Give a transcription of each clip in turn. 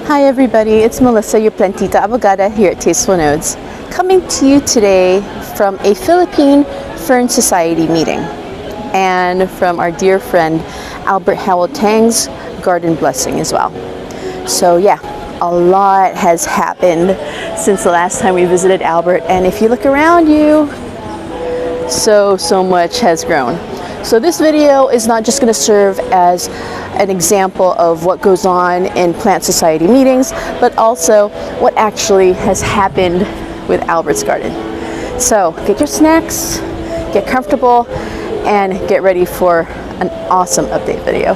Hi everybody, it's Melissa, your plantita abogada here at Tasteful Nodes, coming to you today from a Philippine Fern Society meeting and from our dear friend Albert Howell Tang's garden blessing as well. So yeah, a lot has happened since the last time we visited Albert, and if you look around you, so much has grown. So this video is not just going to serve as an example of what goes on in Plant Society meetings, but also what actually has happened with Albert's garden. So get your snacks, get comfortable, and get ready for an awesome update video.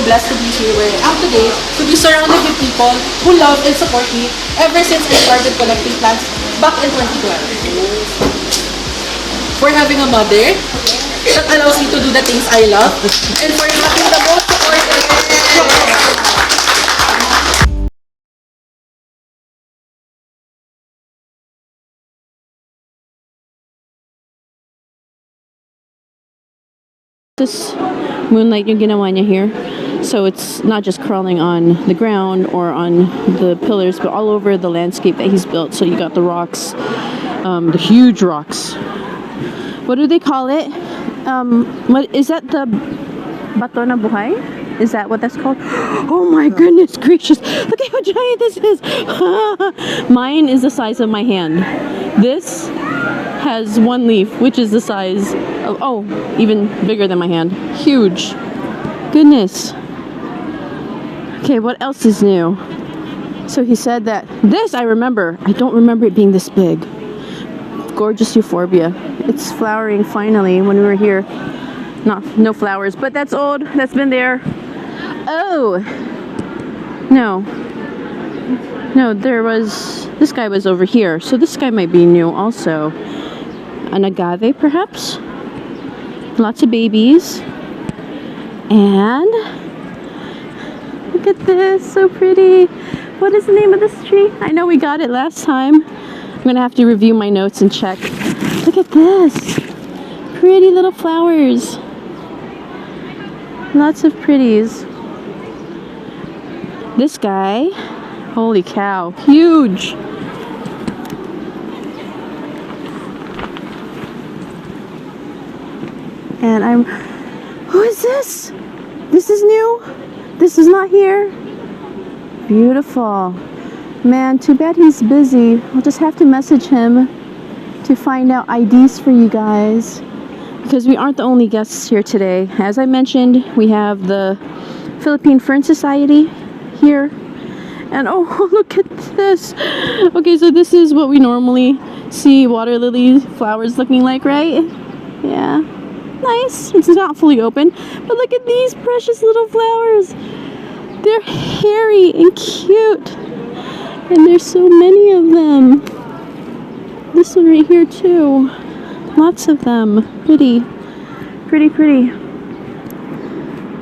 Blessed to be here where I am today, to be surrounded with people who love and support me ever since I started collecting plants back in 2012. For having a mother that allows me to do the things I love, and for having the most supportive. This moonlight yung ginawa niya here. So it's not just crawling on the ground or on the pillars, but all over the landscape that he's built. So you got the rocks, the huge rocks. What do they call it? What is that, the bato na buhay? Is that what that's called? Oh my goodness gracious. Look at how giant this is. Mine is the size of my hand. This has one leaf, which is the size of, oh, even bigger than my hand. Huge. Goodness. Okay, what else is new? So he said that this, I remember. I don't remember it being this big. Gorgeous euphorbia. It's flowering finally when we were here. No flowers, but that's old. That's been there. Oh, no, there was, this guy was over here, so this guy might be new also. An agave, perhaps? Lots of babies. And look at this, so pretty. What is the name of this tree? I know we got it last time. I'm gonna have to review my notes and check. Look at this. Pretty little flowers. Lots of pretties. This guy, holy cow, huge. And who is this? This is new? This is not here? Beautiful. Man, too bad he's busy. I'll just have to message him to find out IDs for you guys. Because we aren't the only guests here today. As I mentioned, we have the Philippine Fern Society here. And oh, look at this. Okay, so this is what we normally see water lily flowers looking like, right? Yeah. Nice. It's not fully open. But look at these precious little flowers. They're hairy and cute. And there's so many of them. This one right here too. Lots of them. Pretty. Pretty, pretty.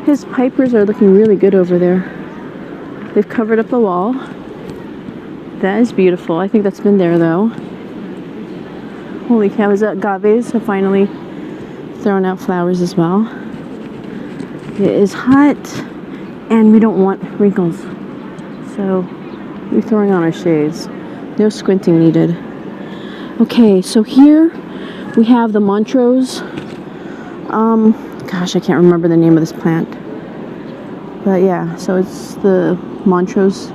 His pipers are looking really good over there. They've covered up the wall. That is beautiful. I think that's been there though. Holy cow, is that agaves have finally thrown out flowers as well. It is hot and we don't want wrinkles. So we're throwing on our shades. No squinting needed. Okay, so here we have the Montrose. Gosh, I can't remember the name of this plant. But yeah, so it's the Montrose.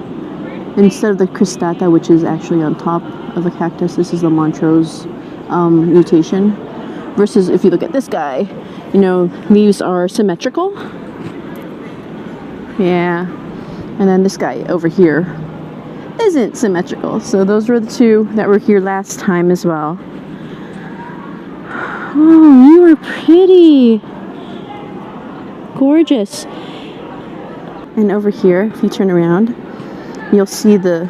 Instead of the cristata, which is actually on top of the cactus, this is the Montrose mutation. Versus if you look at this guy, you know, leaves are symmetrical. Yeah. And then this guy over here isn't symmetrical. So those were the two that were here last time as well. Oh, you are pretty. Gorgeous. And over here, if you turn around, you'll see the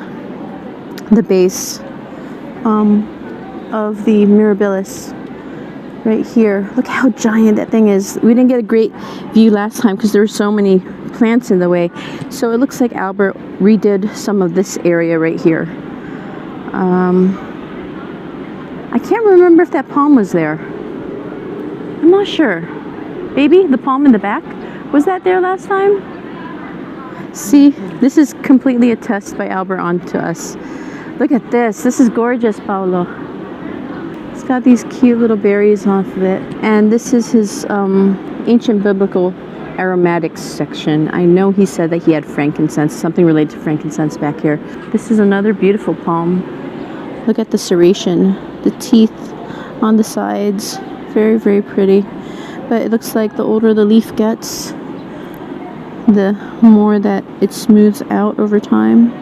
base of the mirabilis right here. Look how giant that thing is. We didn't get a great view last time because there were so many plants in the way. So it looks like Albert redid some of this area right here. I can't remember if that palm was there. I'm not sure. Maybe the palm in the back? Was that there last time? See, this is completely a test by Albert onto us. Look at this. This is gorgeous, Paolo. It's got these cute little berries off of it. And this is his ancient biblical aromatics section. I know he said that he had frankincense, something related to frankincense back here. This is another beautiful palm. Look at the serration, the teeth on the sides. Very, very pretty. But it looks like the older the leaf gets, the more that it smooths out over time.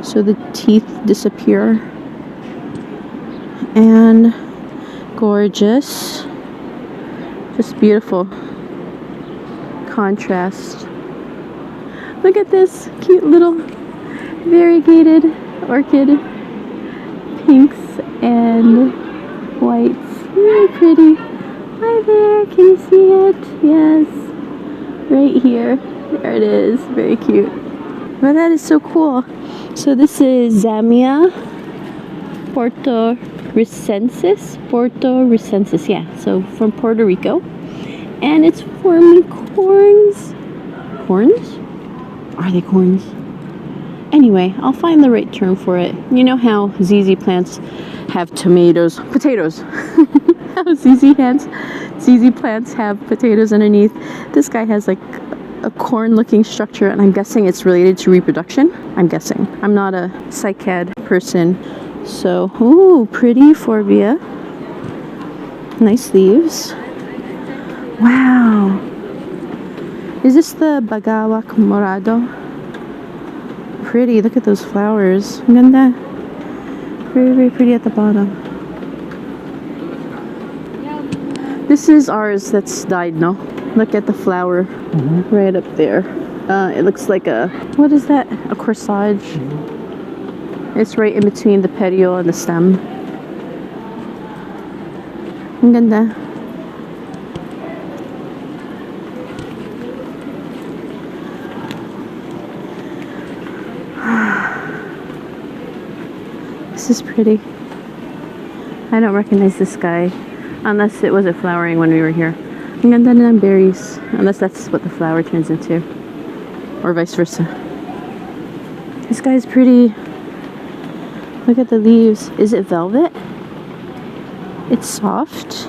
So the teeth disappear. And gorgeous. Just beautiful contrast. Look at this cute little variegated orchid. Pinks and whites. Really pretty. Hi there, can you see it? Yes. Right here. There it is. Very cute. But that is so cool. So this is Zamia Portoricensis. Yeah, so from Puerto Rico. And it's forming corns. Corns? Are they corns? Anyway, I'll find the right term for it. You know how ZZ plants have potatoes. How ZZ plants have potatoes underneath. This guy has like a corn-looking structure, and I'm guessing it's related to reproduction. I'm guessing. I'm not a psychad person. So, ooh, pretty Forbia. Nice leaves. Wow. Is this the Bagawak Morado? Pretty. Look at those flowers. Ganda. Very, very pretty at the bottom. This is ours that's died, no? Look at the flower right up there. It looks like a, what is that? A corsage. It's right in between the petiole and the stem. Ang ganda. This is pretty. I don't recognize this guy unless it wasn't flowering when we were here. Ang ganda na ng berries, unless that's what the flower turns into, or vice versa. This guy's pretty. Look at the leaves. Is it velvet? It's soft.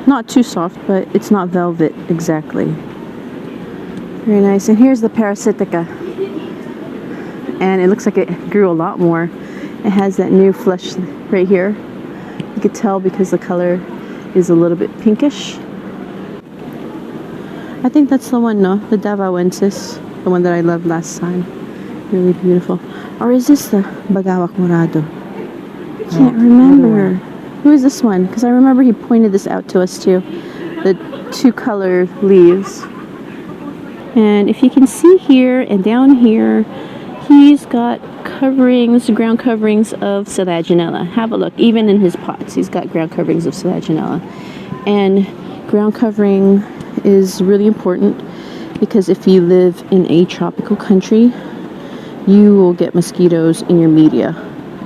Not too soft, but it's not velvet exactly. Very nice. And here's the parasitica. And it looks like it grew a lot more. It has that new flesh right here. You could tell because the color is a little bit pinkish. I think that's the one, no? The Davawensis. The one that I loved last time. Really beautiful. Or is this the Bagawak Morado? I can't remember. Who is this one? Because I remember he pointed this out to us too. The two colored leaves. And if you can see here and down here, he's got coverings, ground coverings of Selaginella. Have a look. Even in his pots, he's got ground coverings of Selaginella. And ground covering is really important because if you live in a tropical country, you will get mosquitoes in your media.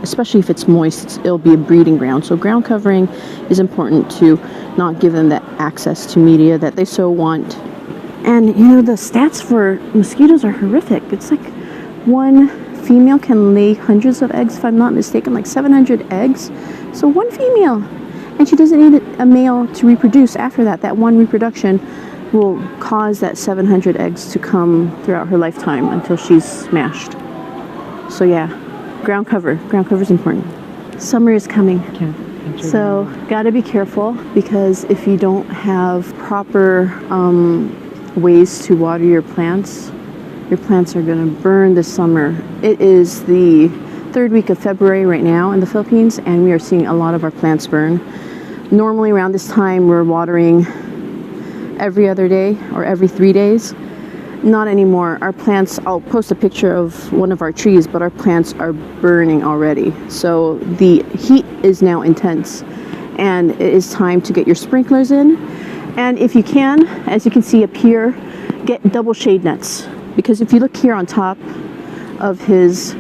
Especially if it's moist, it'll be a breeding ground. So ground covering is important to not give them that access to media that they so want. And you know, the stats for mosquitoes are horrific. It's like one female can lay hundreds of eggs, if I'm not mistaken, like 700 eggs. So one female, and she doesn't need a male to reproduce after that. That one reproduction will cause that 700 eggs to come throughout her lifetime until she's smashed. So yeah, ground cover is important. Summer is coming. So gotta be careful, because if you don't have proper ways to water your plants are gonna burn this summer. It is the third week of February right now in the Philippines, and we are seeing a lot of our plants burn. Normally around this time we're watering every other day or every 3 days. Not anymore. Our plants, I'll post a picture of one of our trees, but our plants are burning already. So the heat is now intense, and it is time to get your sprinklers in. And if you can, as you can see up here, get double shade nets. Because if you look here on top of his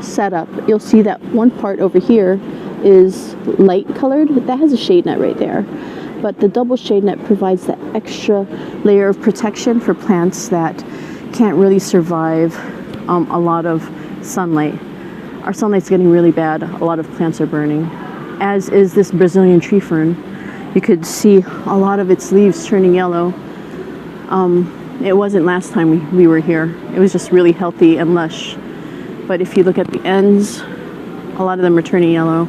setup, you'll see that one part over here is light colored. That has a shade net right there. But the double shade net provides that extra layer of protection for plants that can't really survive a lot of sunlight. Our sunlight's getting really bad. A lot of plants are burning, as is this Brazilian tree fern. You could see a lot of its leaves turning yellow. It wasn't last time we were here. It was just really healthy and lush. But if you look at the ends, a lot of them are turning yellow.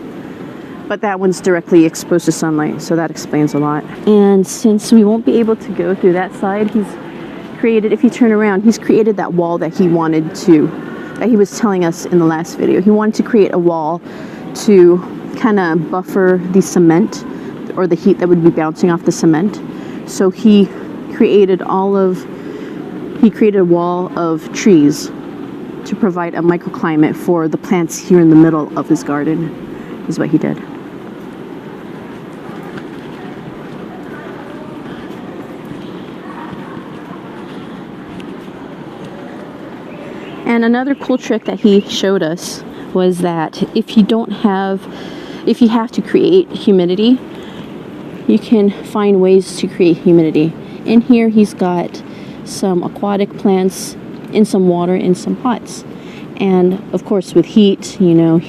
But that one's directly exposed to sunlight, so that explains a lot. And since we won't be able to go through that side, he's created, if you turn around, he's created that wall that he wanted to, that he was telling us in the last video. He wanted to create a wall to kind of buffer the cement or the heat that would be bouncing off the cement. So he created a wall of trees to provide a microclimate for the plants here in the middle of his garden, is what he did. And another cool trick that he showed us was that if you have to create humidity, you can find ways to create humidity. In here he's got some aquatic plants in some water in some pots. And of course with heat, you know,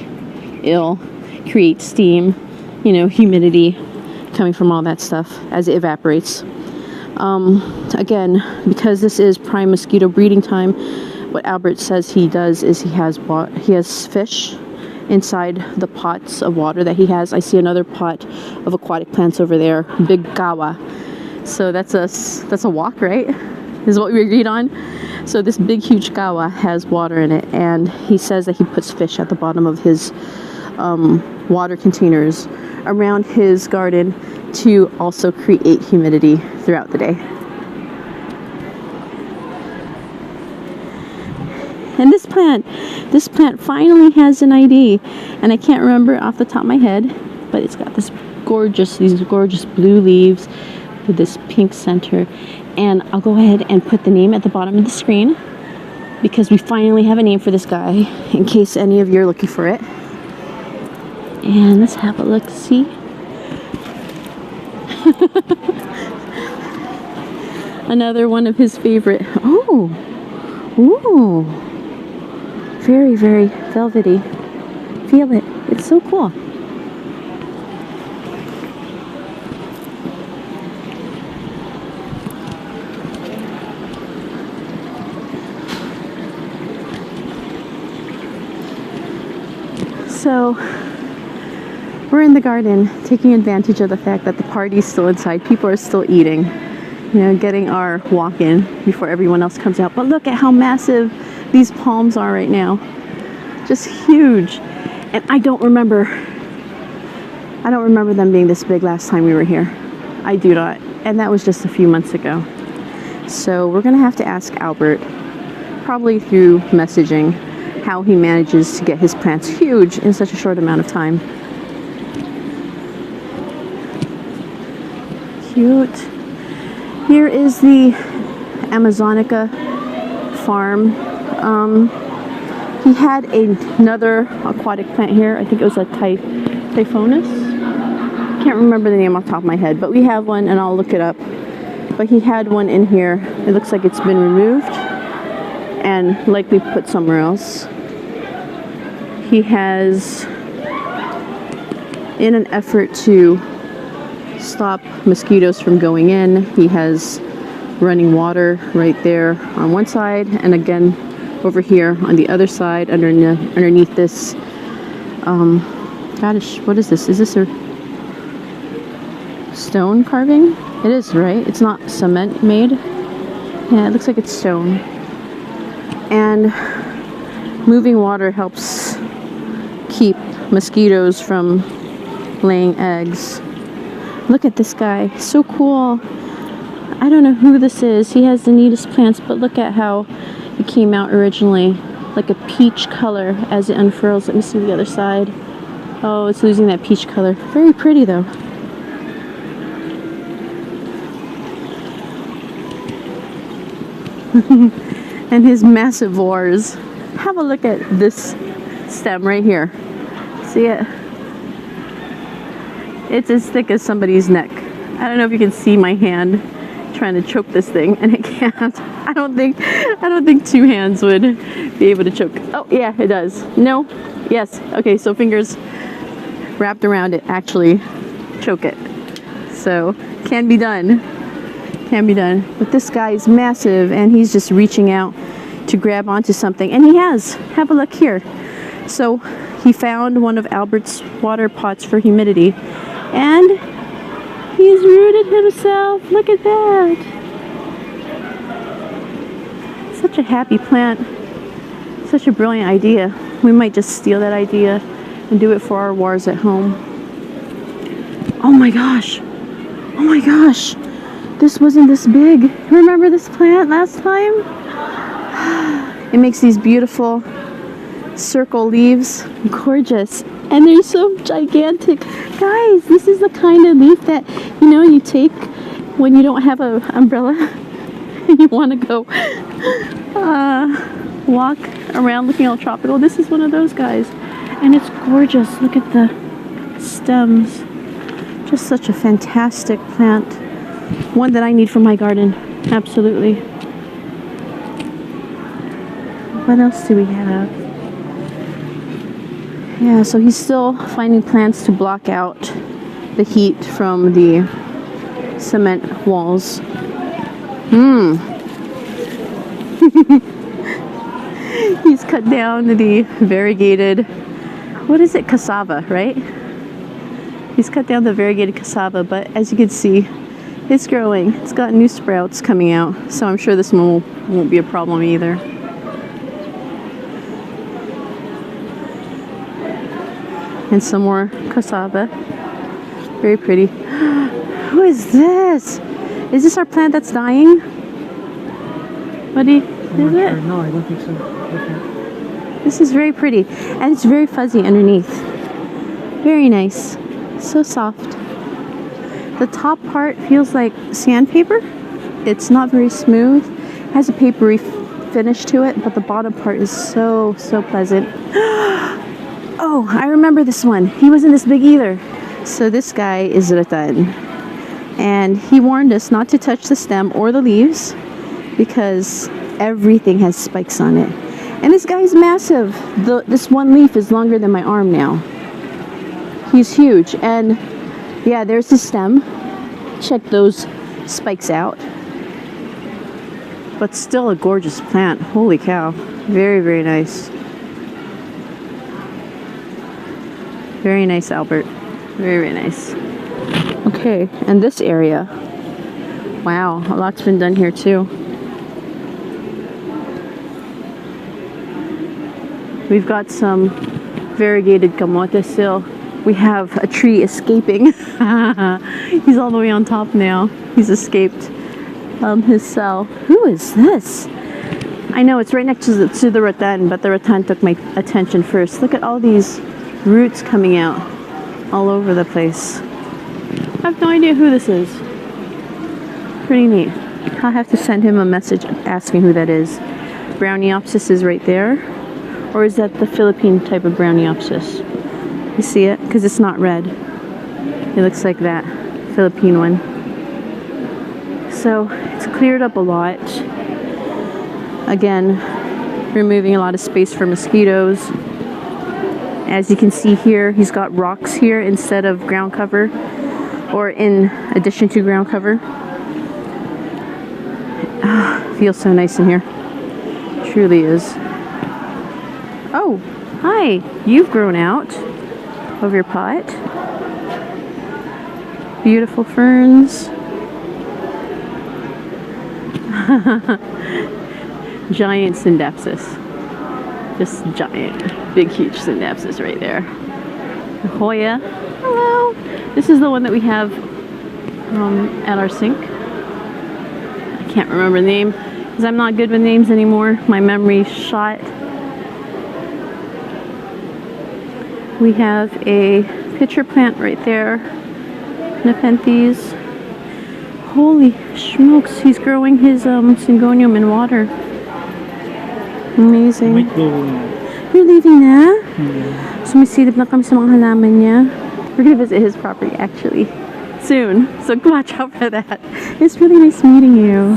it'll create steam, you know, humidity coming from all that stuff as it evaporates. Again, because this is prime mosquito breeding time, what Albert says he does is he has fish inside the pots of water that he has. I see another pot of aquatic plants over there, big gawa. So that's a wok, right? Is what we agreed on. So this big huge gawa has water in it, and he says that he puts fish at the bottom of his water containers around his garden to also create humidity throughout the day. And this plant finally has an ID, and I can't remember off the top of my head, but it's got these gorgeous blue leaves with this pink center. And I'll go ahead and put the name at the bottom of the screen because we finally have a name for this guy in case any of you are looking for it. And let's have a look, see? Another one of his favorite. Oh, ooh. Very, very velvety. Feel it. It's so cool. So, we're in the garden taking advantage of the fact that the party's still inside. People are still eating. You know, getting our walk in before everyone else comes out. But look at how massive these palms are right now. Just huge. And I don't remember them being this big last time we were here. I do not. And that was just a few months ago. So we're gonna have to ask Albert, probably through messaging, how he manages to get his plants huge in such a short amount of time. Cute. Here is the Amazonica farm. He had another aquatic plant here. I think it was a Typhonus. Can't remember the name off the top of my head, but we have one, and I'll look it up. But he had one in here. It looks like it's been removed and likely put somewhere else. He has, in an effort to stop mosquitoes from going in, he has running water right there on one side, and again over here on the other side underneath this gosh, what is this? Is this a stone carving? It is, right? It's not cement made. Yeah, it looks like it's stone. And moving water helps keep mosquitoes from laying eggs. Look at this guy, so cool. I don't know who this is. He has the neatest plants, but look at how it came out originally, like a peach color as it unfurls. Let me see the other side. Oh, it's losing that peach color. Very pretty though. And his massive vores. Have a look at this stem right here. See it? It's as thick as somebody's neck. I don't know if you can see my hand trying to choke this thing, and it can't. I don't think two hands would be able to choke. Oh yeah, it does. No? Yes. Okay, so fingers wrapped around it actually choke it. So can be done. Can be done. But this guy is massive, and he's just reaching out to grab onto something, and he has. Have a look here. So he found one of Albert's water pots for humidity, and he's rooted himself. Look at that. Such a happy plant. Such a brilliant idea. We might just steal that idea and do it for our wars at home. Oh my gosh. Oh my gosh. This wasn't this big. Remember this plant last time? It makes these beautiful circle leaves. Gorgeous. And they're so gigantic. Guys, this is the kind of leaf that, you know, you take when you don't have an umbrella and you want to go walk around looking all tropical. This is one of those guys. And it's gorgeous. Look at the stems. Just such a fantastic plant. One that I need for my garden. Absolutely. What else do we have? Yeah, so he's still finding plants to block out the heat from the cement walls. He's cut down the variegated, what is it, cassava, right? He's cut down the variegated cassava, but as you can see, it's growing. It's got new sprouts coming out, so I'm sure this one won't be a problem either. And some more cassava. Very pretty. Who is this? Is this our plant that's dying? What do you, is it? No, I don't think so. Okay. This is very pretty, and it's very fuzzy underneath. Very nice. So soft. The top part feels like sandpaper. It's not very smooth. It has a papery finish to it, but the bottom part is so pleasant. Oh, I remember this one. He wasn't this big either. So this guy is rattan, and he warned us not to touch the stem or the leaves because everything has spikes on it. And this guy's massive. This one leaf is longer than my arm now. He's huge. And yeah, there's the stem. Check those spikes out. But still a gorgeous plant. Holy cow. Very, very nice. Very nice, Albert. Very, very nice. Okay, and this area. Wow, a lot's been done here too. We've got some variegated kamote still. We have a tree escaping. He's all the way on top now. He's escaped his cell. Who is this? I know it's right next to the rattan, but the rattan took my attention first. Look at all these roots coming out all over the place. I have no idea who this is. Pretty neat. I'll have to send him a message asking who that is. Browniopsis is right there. Or is that the Philippine type of Browniopsis? You see it? Because it's not red. It looks like that Philippine one. So it's cleared up a lot. Again, removing a lot of space for mosquitoes. As you can see here, he's got rocks here instead of ground cover, or in addition to ground cover. Feels so nice in here. Truly is. Oh, hi. You've grown out of your pot. Beautiful ferns. Giant syndapsis. Just giant. Big, huge syndapsis right there. Hoya. Hello. This is the one that we have at our sink. I can't remember the name because I'm not good with names anymore. My memory's shot. We have a pitcher plant right there. Nepenthes. Holy smokes, he's growing his syngonium in water. Amazing. You're leaving na? Yeah. Sumisilip na kami sa mga halaman niya. We're gonna visit his property actually soon, so watch out for that. It's really nice meeting you.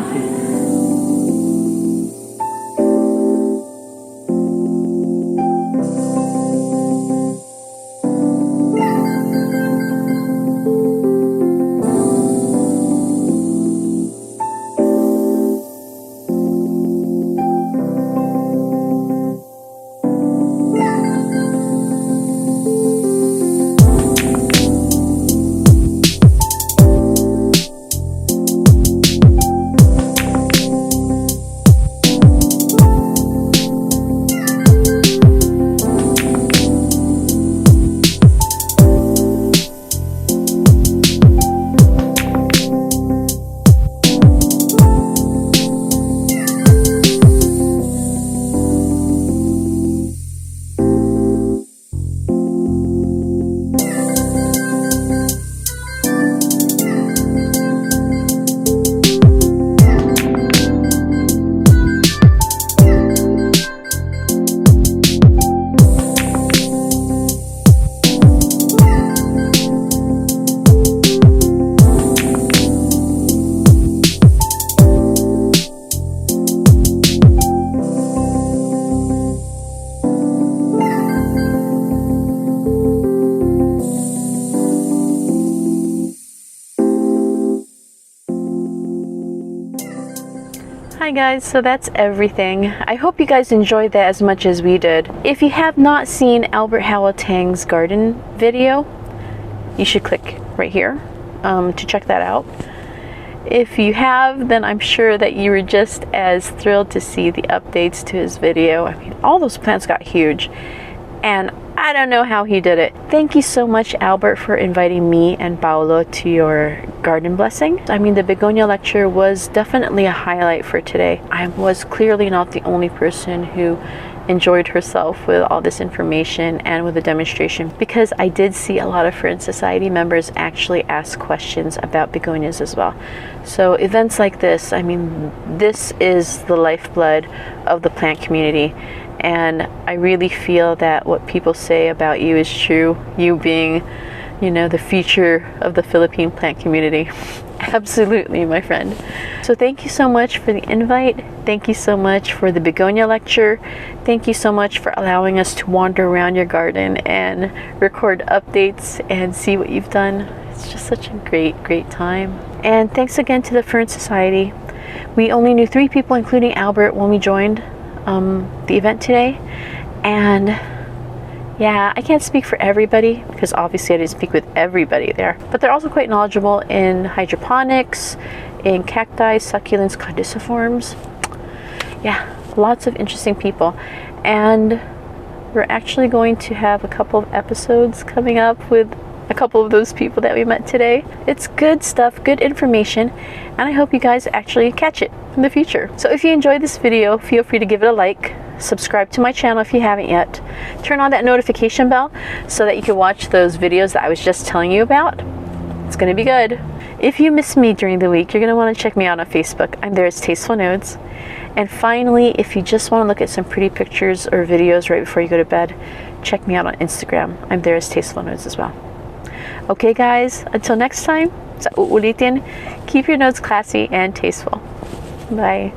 Hi guys, so that's everything. I hope you guys enjoyed that as much as we did. If you have not seen Albert Howell Tang's garden video, you should click right here to check that out. If you have, then I'm sure that you were just as thrilled to see the updates to his video. I mean, all those plants got huge, and I don't know how he did it. Thank you so much, Albert, for inviting me and Paolo to your garden blessing. I mean, the begonia lecture was definitely a highlight for today. I was clearly not the only person who enjoyed herself with all this information and with the demonstration, because I did see a lot of Fern Society members actually ask questions about begonias as well. So events like this, I mean, this is the lifeblood of the plant community. And I really feel that what people say about you is true. You being, you know, the future of the Philippine plant community. Absolutely, my friend. So thank you so much for the invite. Thank you so much for the begonia lecture. Thank you so much for allowing us to wander around your garden and record updates and see what you've done. It's just such a great time. And thanks again to the Fern Society. We only knew 3 people, including Albert, when we joined the event today. And yeah, I can't speak for everybody because obviously I didn't speak with everybody there, but they're also quite knowledgeable in hydroponics, in cacti, succulents, caduciforms. Yeah, lots of interesting people. And we're actually going to have a couple of episodes coming up with a couple of those people that we met today. It's good stuff, good information, and I hope you guys actually catch it in the future. So if you enjoyed this video, feel free to give it a like, subscribe to my channel if you haven't yet, turn on that notification bell so that you can watch those videos that I was just telling you about. It's gonna be good. If you miss me during the week, you're gonna wanna check me out on Facebook. I'm there as Tasteful Nodes. And finally, if you just wanna look at some pretty pictures or videos right before you go to bed, check me out on Instagram. I'm there as Tasteful Nodes as well. Okay guys, until next time, sa uulitin, keep your notes classy and tasteful. Bye.